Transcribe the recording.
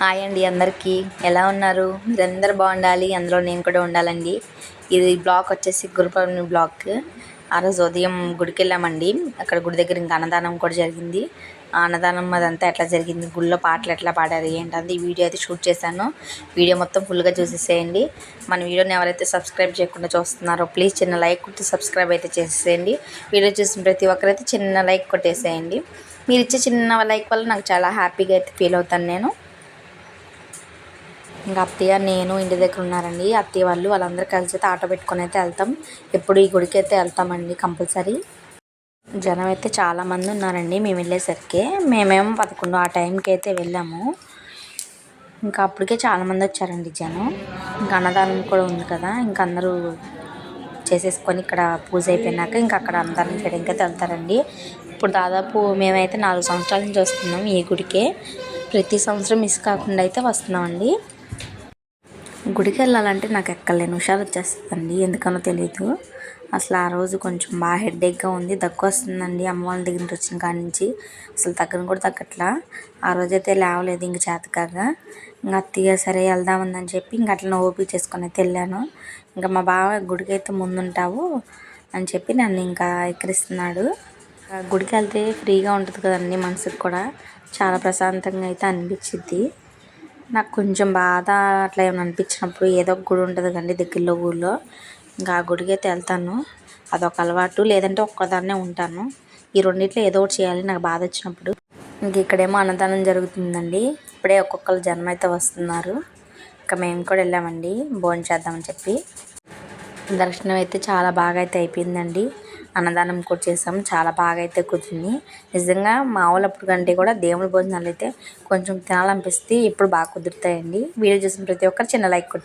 Hi అండి అందరికీ ఎలా ఉన్నారు? మీరందరూ బాగుండాలి, అందులో నేను కూడా ఉండాలండి. ఇది బ్లాగ్ వచ్చేసి గురు పౌర్ణమి బ్లాగ్. ఆ రోజు ఉదయం గుడికి వెళ్ళామండి. అక్కడ గుడి దగ్గర ఇంకా అన్నదానం కూడా జరిగింది. ఆ అన్నదానం అదంతా ఎట్లా జరిగింది, గుళ్ళో పాటలు ఎట్లా పాడారు ఏంటంటే ఈ వీడియో అయితే షూట్ చేశాను. వీడియో మొత్తం ఫుల్గా చూసేసేయండి. మన వీడియోని ఎవరైతే సబ్స్క్రైబ్ చేయకుండా చూస్తున్నారో ప్లీజ్ చిన్న లైక్ కొట్టి సబ్స్క్రైబ్ అయితే చేసేసేయండి. వీడియో చూసిన ప్రతి ఒక్కరైతే చిన్న లైక్ కొట్టేసేయండి. మీరు ఇచ్చే చిన్న లైక్ వల్ల నాకు చాలా హ్యాపీగా అయితే ఫీల్ అవుతాను నేను. ఇంకా అత్తయ్య నేను ఇంటి దగ్గర ఉన్నారండి. అత్తయ్య వాళ్ళందరూ కలిసి అయితే ఆటో పెట్టుకొని అయితే వెళ్తాం. ఎప్పుడు ఈ గుడికి అయితే వెళ్తామండి కంపల్సరీ. జనం అయితే చాలామంది ఉన్నారండి. మేము వెళ్ళేసరికి మేమేమో 11 ఆ టైంకి అయితే వెళ్ళాము. ఇంకా అప్పటికే చాలామంది వచ్చారండి జనం. ఇంకా అన్నదానం కూడా ఉంది కదా, ఇంకా అందరూ చేసేసుకొని ఇక్కడ పూజ అయిపోయినాక ఇంకా అక్కడ అన్నదానం చేయడానికి అయితే వెళ్తారండి. ఇప్పుడు దాదాపు మేమైతే 4 సంవత్సరాల నుంచి వస్తున్నాం ఈ గుడికే. ప్రతి సంవత్సరం మిస్ కాకుండా అయితే వస్తున్నామండి. గుడికి వెళ్ళాలంటే నాకు ఎక్కలేని హుషారు వచ్చేస్తుందండి, ఎందుకనో తెలీదు. అసలు ఆ రోజు కొంచెం బాగా హెడ్ఏక్గా ఉంది, దగ్గు వస్తుందండి. అమ్మ వాళ్ళ దగ్గర నుంచి వచ్చిన కాడి నుంచి అసలు తగ్గను కూడా తగ్గట్లా. ఆ రోజైతే లేవలేదు ఇంక చేతకాగా. ఇంకా అత్తయ్య సరే వెళ్దామని చెప్పి ఇంక అట్లా ఓపిక చేసుకొని అయితే వెళ్ళాను. ఇంకా మా బావ గుడికి అయితే ముందుంటావు అని చెప్పి నన్ను ఇంకా ఎక్కిరిస్తున్నాడు. గుడికి వెళ్తే ఫ్రీగా ఉంటుంది కదండి, మనసుకు కూడా చాలా ప్రశాంతంగా అయితే అనిపించిద్ది. నాకు కొంచెం బాధ అట్లా ఏమైనా అనిపించినప్పుడు ఏదో ఒక గుడి ఉంటుంది కండి దగ్గరలో ఊళ్ళో, ఇంకా ఆ గుడికి అయితే వెళ్తాను. అదొక అలవాటు. లేదంటే ఒక్కదాన్నే ఉంటాను. ఈ రెండిట్లో ఏదో ఒకటి చేయాలి నాకు బాధ వచ్చినప్పుడు. ఇంక ఇక్కడేమో అన్నదానం జరుగుతుందండి. ఇప్పుడే ఒక్కొక్కరు జనం అయితే వస్తున్నారు. ఇంకా మేము కూడా వెళ్ళామండి భోజనం చేద్దామని చెప్పి. దర్శనం అయితే చాలా బాగా అయితే అయిపోయిందండి. అన్నదానం కూడా చేసాం, చాలా బాగా అయితే కుదిరింది. నిజంగా మామూలప్పుడు కంటే కూడా దేవుడి భోజనాలు అయితే కొంచెం తినాలనిపిస్తే ఇప్పుడు బాగా కుదురుతాయండి. వీడియో చూసిన ప్రతి ఒక్కరు చిన్న లైక్ కొట్టి